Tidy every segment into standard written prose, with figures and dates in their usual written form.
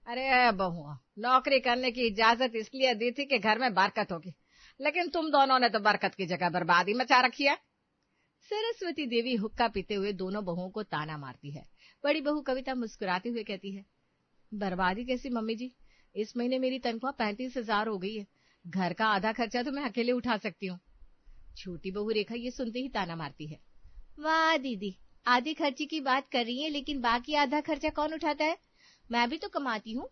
अरे बहुआ, नौकरी करने की इजाजत इसलिए दी थी कि घर में बरकत होगी, लेकिन तुम दोनों ने तो बरकत की जगह बर्बादी मचा रखी है। सरस्वती देवी हुक्का पीते हुए दोनों बहुओं को ताना मारती है। बड़ी बहू कविता मुस्कुराते हुए कहती है, बर्बादी कैसी मम्मी जी, इस महीने मेरी तनख्वाह 35,000 हो गई है। घर का आधा खर्चा तो मैं अकेले उठा सकती हूँ। छोटी बहू रेखा ये सुनते ही ताना मारती है, वाह दीदी, आधे खर्चे की बात कर रही है, लेकिन बाकी आधा खर्चा कौन उठाता है? मैं भी तो कमाती हूँ,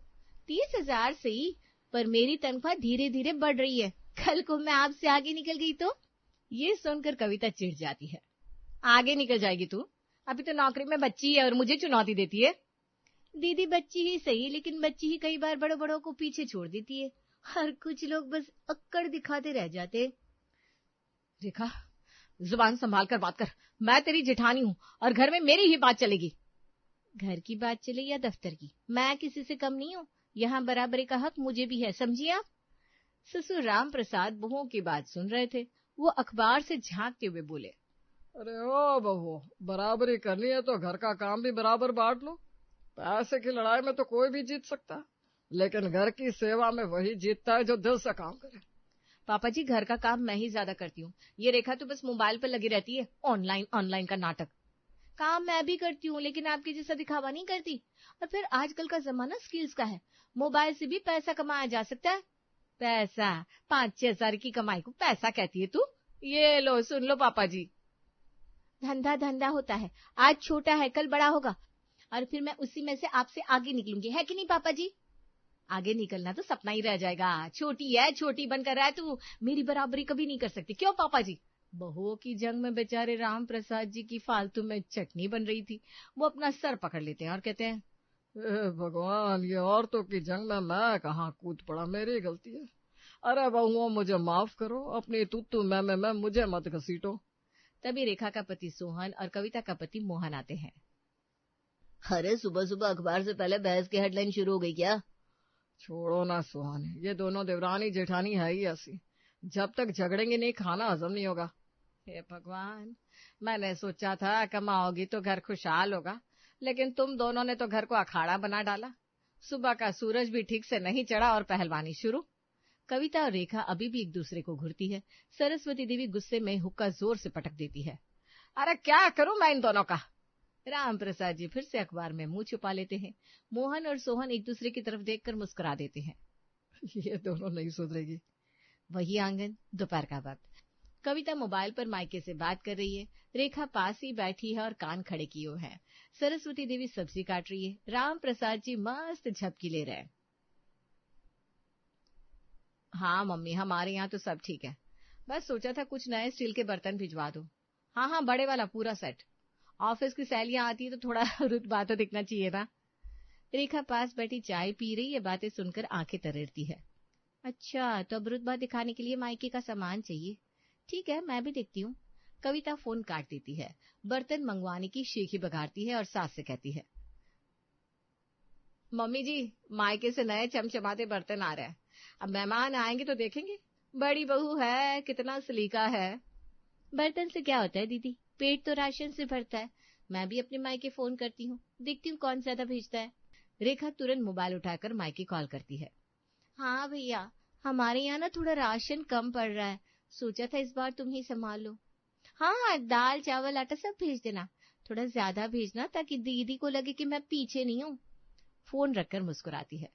30,000 से ही, पर मेरी तनख्वाह धीरे धीरे बढ़ रही है। कल को मैं आपसे आगे निकल गई तो? ये सुनकर कविता चिढ़ जाती है। आगे निकल जाएगी तू? अभी तो नौकरी में बच्ची है और मुझे चुनौती देती है। दीदी बच्ची ही सही, लेकिन बच्ची ही कई बार बड़ों बड़ों को पीछे छोड़ देती है। हर कुछ लोग बस अक्कड़ दिखाते रह जाते। रेखा, जुबान संभाल कर बात कर। मैं तेरी जेठानी हूँ और घर में मेरी ही बात चलेगी। घर की बात चले या दफ्तर की, मैं किसी से कम नहीं हूँ। यहाँ बराबरी का हक मुझे भी है, समझिए आप। ससुर राम प्रसाद बहुओं की बात सुन रहे थे। वो अखबार से झांकते हुए बोले, अरे ओ बहू, बराबरी करनी है तो घर का काम भी बराबर बांट लो। पैसे की लड़ाई में तो कोई भी जीत सकता है, लेकिन घर की सेवा में वही जीतता है जो दिल से काम करे। पापा जी, घर का काम मैं ही ज्यादा करती हूँ। ये रेखा तो बस मोबाइल पर लगी रहती है, ऑनलाइन ऑनलाइन का नाटक। काम मैं भी करती हूँ, लेकिन आपके जैसा दिखावा नहीं करती। और फिर आजकल का जमाना स्किल्स का है, मोबाइल से भी पैसा कमाया जा सकता है। पैसा? 5-6 हजार की कमाई को पैसा कहती है तू? ये लो सुन लो पापा जी, धंधा धंधा होता है, आज छोटा है कल बड़ा होगा, और फिर मैं उसी में से आपसे आगे निकलूंगी, है कि नहीं पापा जी? आगे निकलना तो सपना ही रह जाएगा। छोटी है, छोटी बनकर रहा है तू, मेरी बराबरी कभी नहीं कर सकती, क्यों पापा जी? बहुओं की जंग में बेचारे राम प्रसाद जी की फालतू में चटनी बन रही थी। वो अपना सर पकड़ लेते हैं और कहते हैं, भगवान, ये औरतों की जंग में मैं कहाँ कूद पड़ा, मेरी गलती है। अरे बहुओं, मुझे माफ करो, अपनी तुत्तू मैं मुझे मत घसीटो। तभी रेखा का पति सोहन और कविता का पति मोहन आते हैं। अरे सुबह सुबह अखबार से पहले बहस की हेडलाइन शुरू हो गई क्या? छोड़ो ना सोहन, ये दोनों देवरानी जेठानी है ही ऐसी, जब तक झगड़ेंगे नहीं खाना हजम नहीं होगा। हे भगवान, मैंने सोचा था कमाओगी तो घर खुशहाल होगा, लेकिन तुम दोनों ने तो घर को अखाड़ा बना डाला। सुबह का सूरज भी ठीक से नहीं चढ़ा और पहलवानी शुरू। कविता और रेखा अभी भी एक दूसरे को घूरती है। सरस्वती देवी गुस्से में हुक्का जोर से पटक देती है। अरे क्या करूं मैं इन दोनों का? राम प्रसाद जी फिर से अखबार में मुंह छुपा लेते हैं। मोहन और सोहन एक दूसरे की तरफ देखकर मुस्कुरा देते हैं। ये दोनों नहीं सुधरेगी। वही आंगन, दोपहर का वक्त। कविता मोबाइल पर मायके से बात कर रही है। रेखा पास ही बैठी है और कान खड़े किए है। सरस्वती देवी सब्जी काट रही है। राम प्रसाद जी मस्त झपकी ले रहे हैं। हाँ मम्मी, हमारे यहाँ तो सब ठीक है, बस सोचा था कुछ नए स्टील के बर्तन भिजवा दो। हाँ हाँ, बड़े वाला पूरा सेट। ऑफिस की सहेलियां आती है तो थोड़ा रुतबा तो दिखना चाहिए ना। रेखा पास बैठी चाय पी रही है, बातें सुनकर आंखें तरेरती है। अच्छा, तो अब रुतबा दिखाने के लिए मायके का सामान चाहिए। ठीक है, मैं भी देखती हूँ। कविता फोन काट देती है, बर्तन मंगवाने की शेखी बघारती है और सास से कहती है, मम्मी जी, मायके से नए चमचमाते बर्तन आ रहे हैं, अब मेहमान आएंगे तो देखेंगे। बड़ी बहू है, कितना सलीका है। बर्तन से क्या होता है दीदी, पेट तो राशन से भरता है। मैं भी अपने मायके फोन करती हूँ, देखती हूँ कौन ज्यादा भेजता है। रेखा तुरंत मोबाइल उठाकर मायके कॉल करती है। हाँ भैया, हमारे यहाँ ना थोड़ा राशन कम पड़ रहा है, सोचा था इस बार तुम ही संभाल लो। हाँ हाँ, दाल चावल आटा सब भेज देना, थोड़ा ज्यादा भेजना ताकि दीदी को लगे कि मैं पीछे नहीं हूँ। फोन रखकर मुस्कुराती है।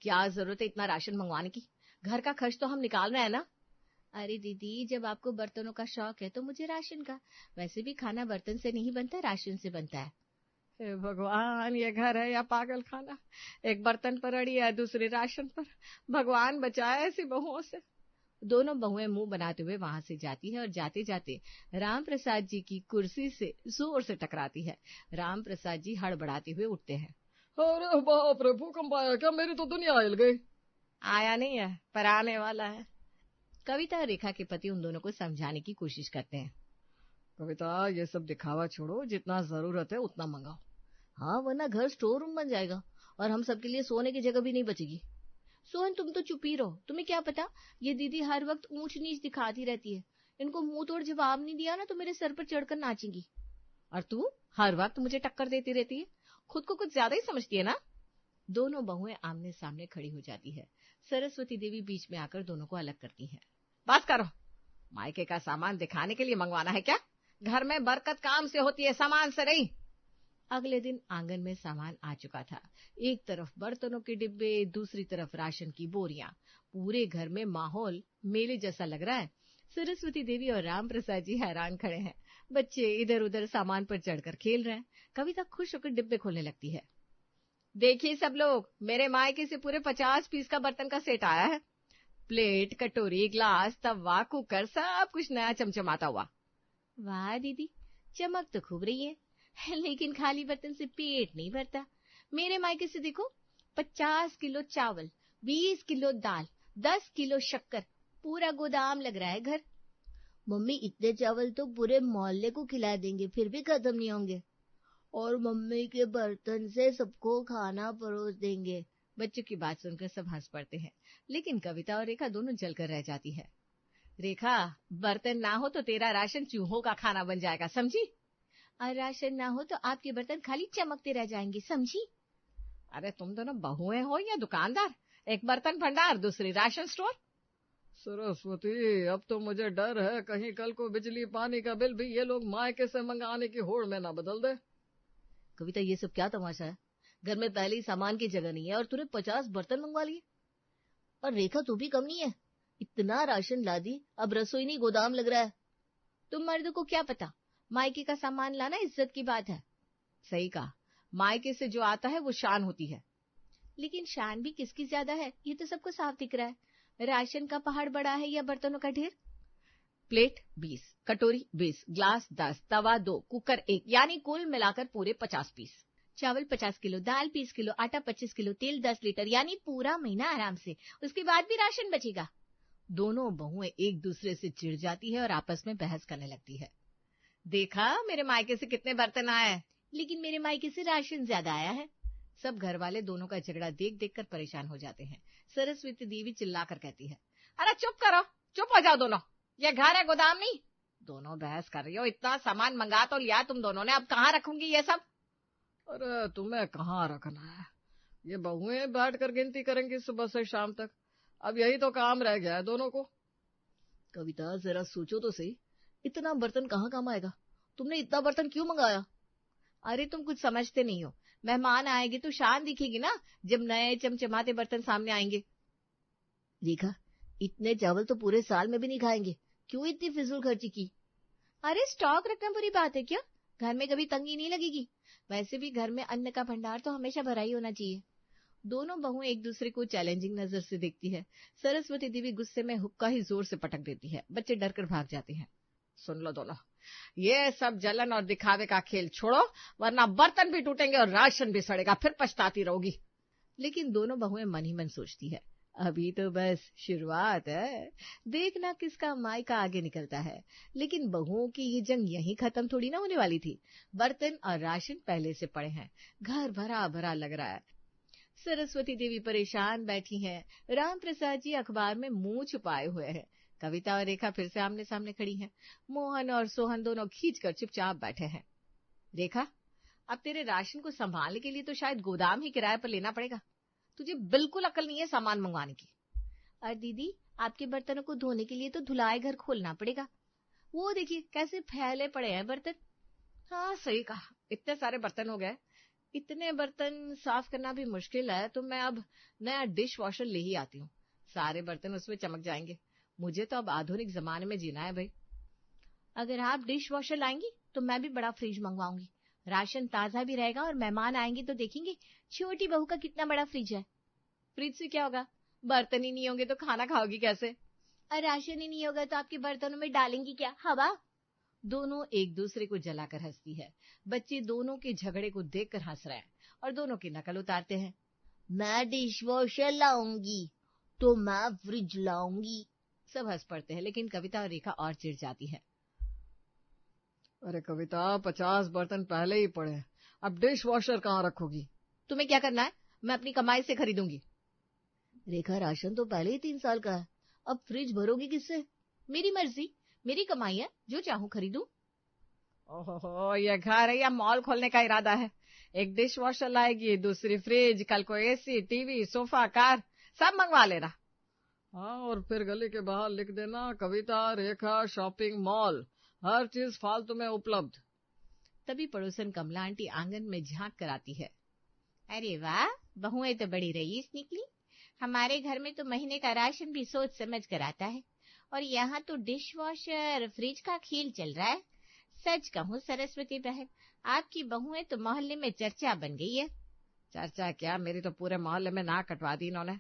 क्या जरूरत है इतना राशन मंगवाने की, घर का खर्च तो हम निकाल रहे हैं ना। अरे दीदी, जब आपको बर्तनों का शौक है तो मुझे राशन का। वैसे भी खाना बर्तन से नहीं बनता, राशन से बनता है। हे भगवान, ये घर है या पागल खाना? एक बर्तन पर अड़ी है, दूसरी राशन पर। भगवान बचाए ऐसी बहुओं से। दोनों बहुएं मुंह बनाते हुए वहां से जाती है और जाते जाते राम प्रसाद जी की कुर्सी से जोर से टकराती है। राम प्रसाद जी हड़बड़ाते हुए उठते हैं। अरे बाप रे, भूकंप आया क्या? मेरी तो दुनिया हिल गई। आया नहीं है, पर आने वाला है। कविता और रेखा के पति उन दोनों को समझाने की कोशिश करते हैं। कविता, ये सब दिखावा छोड़ो, जितना जरूरत है उतना मंगाओ। हाँ, वरना घर स्टोर रूम बन जाएगा और हम सबके लिए सोने की जगह भी नहीं बचेगी। सोहन, तुम तो चुप ही रहो, तुम्हें क्या पता, ये दीदी हर वक्त ऊंच नीच दिखाती रहती है। इनको मुंह तोड़ जवाब नहीं दिया ना तो मेरे सर पर चढ़कर नाचेंगी। और तू हर वक्त मुझे टक्कर देती रहती है, खुद को कुछ ज्यादा ही समझती है ना। दोनों बहुएं आमने सामने खड़ी हो जाती है। सरस्वती देवी बीच में आकर दोनों को अलग करती हैं। बस करो, मायके का सामान दिखाने के लिए मंगवाना है क्या? घर में बरकत काम से होती है, सामान से नहीं। अगले दिन आंगन में सामान आ चुका था। एक तरफ बर्तनों के डिब्बे, दूसरी तरफ राशन की बोरियां। पूरे घर में माहौल मेले जैसा लग रहा है। सरस्वती देवी और राम प्रसाद जी हैरान खड़े हैं। बच्चे इधर उधर सामान पर चढ़कर खेल रहे हैं। कविता खुश होकर डिब्बे खोलने लगती है। देखिए सब लोग, मेरे मायके से पूरे 50 पीस का बर्तन का सेट आया है। प्लेट, कटोरी, ग्लास, तवा, कुकर, सब कुछ नया चमचमाता हुआ। वाह दीदी, चमक तो खूब रही है, लेकिन खाली बर्तन से पेट नहीं भरता। मेरे मायके से देखो, 50 किलो चावल, 20 किलो दाल, 10 किलो शक्कर, पूरा गोदाम लग रहा है घर। मम्मी इतने चावल तो पूरे मोहल्ले को खिला देंगे, फिर भी खत्म नहीं होंगे। और मम्मी के बर्तन से सबको खाना परोस देंगे। बच्चों की बात सुनकर सब हंस पड़ते हैं, लेकिन कविता और रेखा दोनों जलकर रह जाती है। रेखा, बर्तन ना हो तो तेरा राशन चूहों का खाना बन जाएगा, समझी? और राशन ना हो तो आपके बर्तन खाली चमकते रह जाएंगे, समझी? अरे तुम दोनों बहुएं हो या दुकानदार? एक बर्तन भंडार, दूसरी राशन स्टोर। सरस्वती, अब तो मुझे डर है कहीं कल को बिजली पानी का बिल भी ये लोग मायके से मंगाने की होड़ में ना बदल दे। कविता, ये सब क्या तमाशा है? घर में पहले ही सामान की जगह नहीं है और तूने 50 बर्तन मंगवा लिए। और रेखा, तू भी कम नहीं है, इतना राशन ला दी, अब रसोई नहीं गोदाम लग रहा है। तुम मर्द को क्या पता, मायके का सामान लाना इज्जत की बात है। सही कहा, मायके से जो आता है वो शान होती है। लेकिन शान भी किसकी ज्यादा है, ये तो सबको साफ दिख रहा है। राशन का पहाड़ बड़ा है या बर्तनों का ढेर? प्लेट 20, कटोरी 20, ग्लास 10, तवा 2, कुकर 1, यानी कुल मिलाकर पूरे 50 पीस। चावल 50 किलो, दाल 20 किलो, आटा 25 किलो, तेल 10 लीटर, यानी पूरा महीना आराम से। उसके बाद भी राशन बचेगा। दोनों बहुएं एक दूसरे से चिढ़ जाती है और आपस में बहस करने लगती है। देखा मेरे मायके से कितने बर्तन आए, लेकिन मेरे मायके से राशन ज्यादा आया है। सब घर वाले दोनों का झगड़ा देख देख कर परेशान हो जाते हैं। सरस्वती देवी चिल्लाकर कहती है, अरे चुप करो, चुप हो जाओ दोनों, ये घर है गोदाम नहीं। दोनों बहस कर रही हो, इतना सामान मंगा तो लिया तुम दोनों ने, अब कहाँ रखूंगी ये सब? अरे तुम्हें कहाँ रखना है, ये बहुएं बैठ कर गिनती करेंगी सुबह से शाम तक। अब यही तो काम रह गया है दोनों को। कविता, जरा सोचो तो सही, इतना बर्तन कहाँ काम आएगा? तुमने इतना बर्तन क्यों मंगाया? अरे तुम कुछ समझते नहीं हो, मेहमान आएंगे तो शान दिखेगी ना, जब नए चमचमाते बर्तन सामने आएंगे। रेखा, इतने चावल तो पूरे साल में भी नहीं खाएंगे, क्यों इतनी फिजूल खर्ची की? अरे स्टॉक रखना बुरी बात है क्या? घर में कभी तंगी नहीं लगेगी। वैसे भी घर में अन्न का भंडार तो हमेशा भरा ही होना चाहिए। दोनों बहुएं एक दूसरे को चैलेंजिंग नजर से देखती है। सरस्वती देवी गुस्से में हुक्का ही जोर से पटक देती है। बच्चे डरकर भाग जाते हैं। सुन लो दोनों, ये सब जलन और दिखावे का खेल छोड़ो, वरना बर्तन भी टूटेंगे और राशन भी सड़ेगा, फिर पछताती रहोगी। लेकिन दोनों बहुएं मन ही मन सोचती है, अभी तो बस शुरुआत है, देखना किसका मायका आगे निकलता है। लेकिन बहुओं की ये जंग यहीं खत्म थोड़ी ना होने वाली थी। बर्तन और राशन पहले से पड़े हैं, घर भरा भरा लग रहा है। सरस्वती देवी परेशान बैठी हैं, राम प्रसाद जी अखबार में मुंह छुपाए हुए हैं। कविता और रेखा फिर से आमने सामने खड़ी हैं। मोहन और सोहन दोनों खींचकर चुपचाप बैठे हैं। रेखा, अब तेरे राशन को संभालने के लिए तो शायद गोदाम ही किराए पर लेना पड़ेगा। तुझे बिल्कुल अकल नहीं है सामान मंगवाने की। और दीदी, आपके बर्तनों को धोने के लिए तो धुलाई घर खोलना पड़ेगा। वो देखिए कैसे फैले पड़े हैं बर्तन। हाँ सही कहा, इतने सारे बर्तन हो गए, इतने बर्तन साफ करना भी मुश्किल है, तो मैं अब नया डिश वॉशर ले ही आती हूँ, सारे बर्तन उसमें चमक जाएंगे। मुझे तो अब आधुनिक जमाने में जीना है भाई। अगर आप डिश वॉशर लाएंगी तो मैं भी बड़ा फ्रिज मंगवाऊंगी, राशन ताजा भी रहेगा और मेहमान आएंगे तो देखेंगे छोटी बहू का कितना बड़ा फ्रिज है। फ्रिज से क्या होगा, बर्तन ही नहीं होंगे तो खाना खाओगी कैसे? और राशन ही नहीं होगा तो आपके बर्तनों में डालेंगी क्या, हवा? दोनों एक दूसरे को जलाकर हंसती है। बच्चे दोनों के झगड़े को देखकर हंस रहे हैं और दोनों की नकल उतारते हैं। मैं डिश वॉशर लाऊंगी तो मैं फ्रिज लाऊंगी। सब हंस पड़ते हैं, लेकिन कविता और रेखा और चिढ़ जाती है। अरे कविता, 50 बर्तन पहले ही पड़े हैं, अब डिश वॉशर कहाँ रखोगी? तुम्हें क्या करना है, मैं अपनी कमाई से खरीदूंगी। रेखा, राशन तो पहले ही 3 साल का है, अब फ्रिज भरोगी किससे? मेरी मर्जी, मेरी कमाई है, जो चाहूं खरीदूं। ओहो, ये घर है या मॉल खोलने का इरादा है? एक डिश वॉशर लाएगी, दूसरी फ्रिज, कल को एसी, टीवी, सोफा, कार सब मंगवा लेना। हाँ, और फिर गली के बाहर लिख देना, कविता रेखा शॉपिंग मॉल, हर चीज फालतू में उपलब्ध। तभी पड़ोसन कमला आंटी आंगन में झांक कर आती है। अरे वाह, बहुएं तो बड़ी रईस निकली। हमारे घर में तो महीने का राशन भी सोच समझ कर आता है, और यहाँ तो डिश वॉशर फ्रिज का खेल चल रहा है। सच कहूँ सरस्वती बहन, आपकी बहुएं तो मोहल्ले में चर्चा बन गई है। चर्चा क्या, मेरी तो पूरे मोहल्ले में नाक कटवा दी इन्होंने।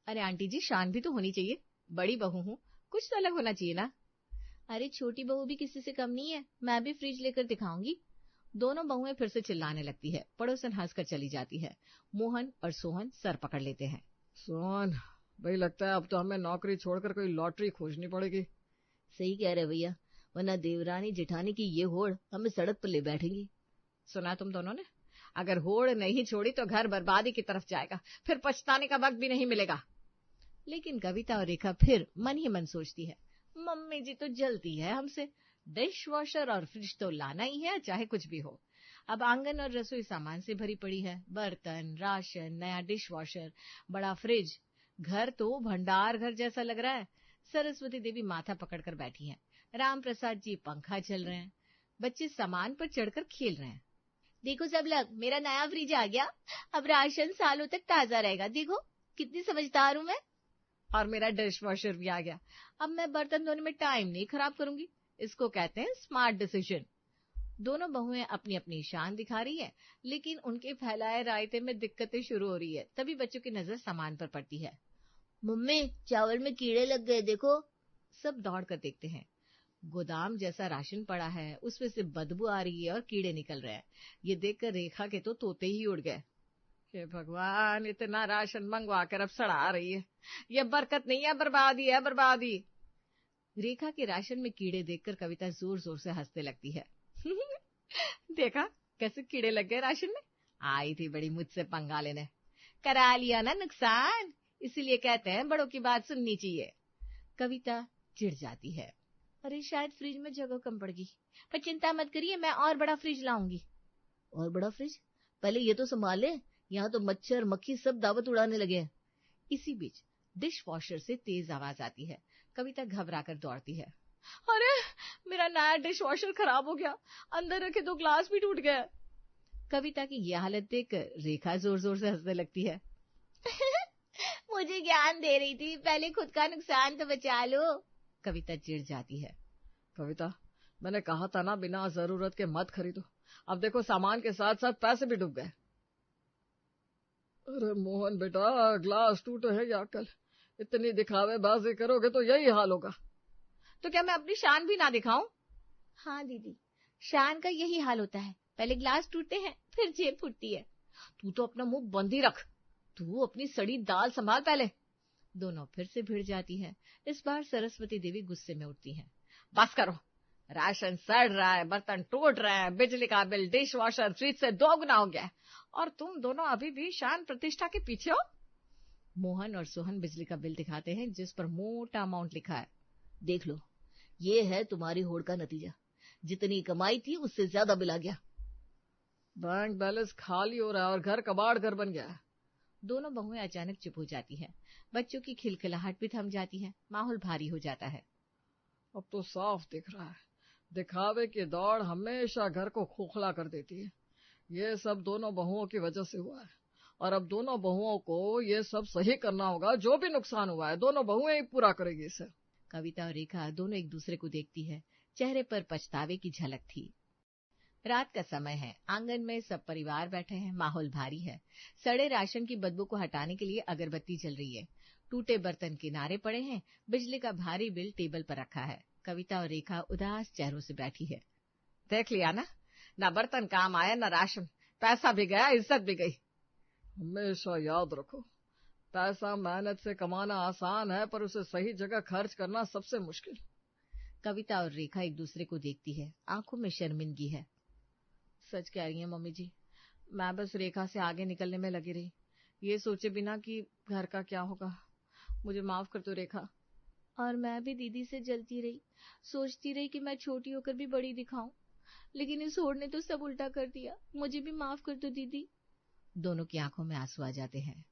अरे आंटी जी, शान भी तो होनी चाहिए, बड़ी बहू हूँ, कुछ तो अलग होना चाहिए ना। अरे छोटी बहू भी किसी से कम नहीं है, मैं भी फ्रिज लेकर दिखाऊंगी। दोनों बहुएं फिर से चिल्लाने लगती है। पड़ोसन हंसकर चली जाती है। मोहन और सोहन सर पकड़ लेते हैं। सोहन भाई, लगता है अब तो हमें नौकरी छोड़कर कोई लॉटरी खोजनी पड़ेगी। सही कह रहे भैया, वरना देवरानी जेठानी की ये होड़ हमें सड़क पर ले बैठेंगी। सुना तुम दोनों ने, अगर होड़ नहीं छोड़ी तो घर बर्बादी की तरफ जाएगा, फिर पछताने का वक्त भी नहीं मिलेगा। लेकिन कविता और रेखा फिर मन ही मन सोचती है, मम्मी जी तो जलती है हमसे, डिश वॉशर और फ्रिज तो लाना ही है चाहे कुछ भी हो। अब आंगन और रसोई सामान से भरी पड़ी है, बर्तन, राशन, नया डिश वॉशर, बड़ा फ्रिज, घर तो भंडार घर जैसा लग रहा है। सरस्वती देवी माथा पकड़कर बैठी हैं। राम प्रसाद जी पंखा चल रहे हैं। बच्चे सामान पर चढ़कर खेल रहे हैं। देखो सब लोग, मेरा नया फ्रिज आ गया, अब राशन सालों तक ताजा रहेगा। देखो कितनी समझदार हूं मैं। और मेरा डिश वॉशर भी आ गया, अब मैं बर्तन धोने में टाइम नहीं खराब करूंगी। इसको कहते हैं स्मार्ट डिसीजन। दोनों बहुएं अपनी अपनी शान दिखा रही है, लेकिन उनके फैलाए रायते में दिक्कतें शुरू हो रही है। तभी बच्चों की नजर सामान पर पड़ती है। मम्मी, चावल में कीड़े लग गए, देखो। सब दौड़ कर देखते हैं। गोदाम जैसा राशन पड़ा है, उसमें से बदबू आ रही है और कीड़े निकल रहे हैं। ये देखकर रेखा के तो तोते ही उड़ गए। हे भगवान, इतना राशन मंगवा कर अब सड़ा रही है। ये बरकत नहीं है, बर्बादी है, बर्बादी। रेखा के राशन में कीड़े देखकर कविता जोर जोर से हंसने लगती है। देखा कैसे कीड़े लग गए राशन में। आई थी बड़ी मुझसे पंगा लेने, करा लिया ना नुकसान, इसीलिए कहते हैं बड़ों की बात सुननी चाहिए। कविता चिढ़ जाती है। अरे शायद फ्रिज में जगह कम पड़ गई, पर चिंता मत करिए, मैं और बड़ा फ्रिज लाऊंगी। और बड़ा फ्रिज? पहले ये तो संभाल ले, यहाँ तो मच्छर मक्खी सब दावत उड़ाने लगे हैं। इसी बीच डिश वॉशर से तेज आवाज आती है। कविता घबरा कर दौड़ती है। अरे मेरा नया डिश वॉशर खराब हो गया, अंदर रखे 2 ग्लास भी टूट गए। कविता की यह हालत देखकर रेखा जोर जोर से हंसने लगती है। मुझे ज्ञान दे रही थी, पहले खुद का नुकसान तो बचा लो। कविता चिढ़ जाती है। कविता, मैंने कहा था ना बिना जरूरत के मत खरीदो। अब देखो सामान के साथ साथ पैसे भी डूब गए। अरे मोहन बेटा, ग्लास टूटे है या कल, इतनी दिखावेबाजी करोगे तो यही हाल होगा। तो क्या मैं अपनी शान भी ना दिखाऊं? हाँ दीदी, शान का यही हाल होता है, पहले ग्लास टूटते हैं फिर जेब फूटती है। तू तो अपना मुंह बंद ही रख, तू अपनी सड़ी दाल संभाल पहले। दोनों फिर से भिड़ जाती है। इस बार सरस्वती देवी गुस्से में उठती हैं। बस करो, राशन सड़ रहा है, बर्तन टूट रहे हैं, बिजली का बिल डिश वॉशर फ्रिज से 2 गुना हो गया है, और तुम दोनों अभी भी शान प्रतिष्ठा के पीछे हो। मोहन और सोहन बिजली का बिल दिखाते हैं, जिस पर मोटा अमाउंट लिखा है। देख लो, ये है तुम्हारी होड़ का नतीजा, जितनी कमाई थी उससे ज्यादा बिल आ गया। बैंक बैलेंस खाली हो रहा है और घर कबाड़ घर बन गया है। दोनों बहुएं अचानक चुप हो जाती हैं। बच्चों की खिलखिलाहट भी थम जाती है। माहौल भारी हो जाता है। अब तो साफ दिख रहा है, दिखावे की दौड़ हमेशा घर को खोखला कर देती है। ये सब दोनों बहुओं की वजह से हुआ है, और अब दोनों बहुओं को ये सब सही करना होगा। जो भी नुकसान हुआ है दोनों बहुएं ही पूरा करेगी इसे। कविता और रेखा दोनों एक दूसरे को देखती है। चेहरे पर पछतावे की झलक थी। रात का समय है। आंगन में सब परिवार बैठे हैं। माहौल भारी है। सड़े राशन की बदबू को हटाने के लिए अगरबत्ती जल रही है। टूटे बर्तन किनारे पड़े हैं। बिजली का भारी बिल टेबल पर रखा है। कविता और रेखा उदास चेहरों से बैठी है। देख लिया ना बर्तन काम आया, न राशन, पैसा भी गया, इज्जत भी गई। हमेशा याद रखो, पैसा मेहनत से कमाना आसान है, पर उसे सही जगह खर्च करना सबसे मुश्किल। कविता और रेखा एक दूसरे को देखती है। आंखों में शर्मिंदगी है। सच कह रही है मम्मी जी, मैं बस रेखा से आगे निकलने में लगी रही, ये सोचे बिना कि घर का क्या होगा। मुझे माफ कर दो रेखा। और मैं भी दीदी से जलती रही, सोचती रही कि मैं छोटी होकर भी बड़ी दिखाऊं। लेकिन इस होड़ ने तो सब उल्टा कर दिया, मुझे भी माफ कर दो दीदी। दोनों की आंखों में आंसू आ जाते हैं।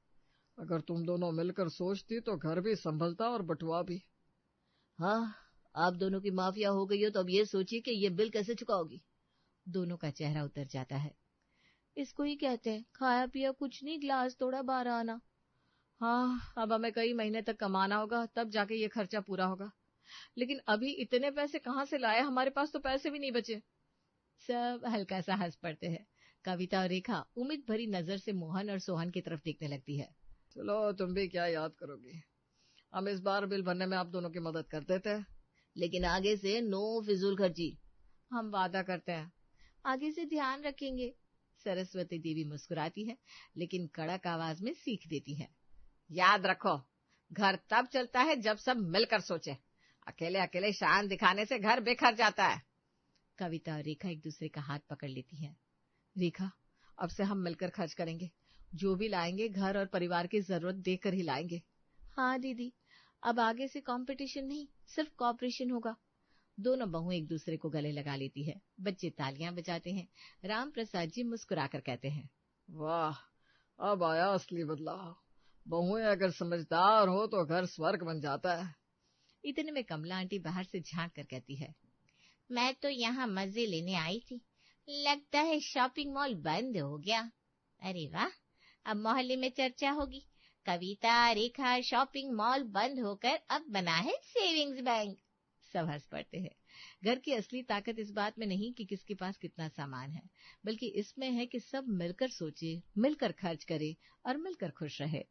अगर तुम दोनों मिलकर सोचती तो घर भी संभलता और बटुआ भी। हाँ, आप दोनों की माफिया हो गई हो तो अब ये सोचिए कि ये बिल कैसे चुकाओगी। दोनों का चेहरा उतर जाता है। इसको ही कहते हैं खाया पिया कुछ नहीं, ग्लास तोड़ा 12 आना। हाँ, अब हमें कई महीने तक कमाना होगा, तब जाके ये खर्चा पूरा होगा। लेकिन अभी इतने पैसे कहाँ से लाए, हमारे पास तो पैसे भी नहीं बचे। सब हल्का सा हंस पड़ते हैं। कविता और रेखा उम्मीद भरी नजर से मोहन और सोहन की तरफ देखने लगती है। चलो तुम भी क्या याद करोगी, हम इस बार बिल भरने में आप दोनों की मदद कर देते हैं, लेकिन आगे से नो फिजूल खर्ची। हम वादा करते हैं। आगे से ध्यान रखेंगे। सरस्वती देवी मुस्कुराती है, लेकिन कड़क आवाज में सीख देती है। याद रखो, घर तब चलता है जब सब मिलकर सोचे। अकेले अकेले शान दिखाने से घर बेकार जाता है। कविता और रेखा एक दूसरे का हाथ पकड़ लेती हैं। रेखा, अब से हम मिलकर खर्च करेंगे। जो भी लाएंगे घर और परिवार की जरूरत देखकर ही लाएंगे। हाँ दीदी, अब आगे से कंपटीशन नहीं, सिर्फ कॉपरेशन होगा। दोनों बहुएं एक दूसरे को गले लगा लेती है। बच्चे तालियां बजाते हैं। राम प्रसाद जी मुस्कुराकर कहते हैं, वाह, अब आया असली बदलाव। बहुएं अगर समझदार हो तो घर स्वर्ग बन जाता है। इतने में कमला आंटी बाहर से झांक कर कहती है, मैं तो यहाँ मजे लेने आई थी, लगता है शॉपिंग मॉल बंद हो गया। अरे वाह, अब मोहल्ले में चर्चा होगी, कविता रेखा शॉपिंग मॉल बंद होकर अब बना है सेविंग्स बैंक। सब हंस पड़ते हैं। घर की असली ताकत इस बात में नहीं कि किसके पास कितना सामान है, बल्कि इसमें है कि सब मिलकर सोचे, मिलकर खर्च करे और मिलकर खुश रहे।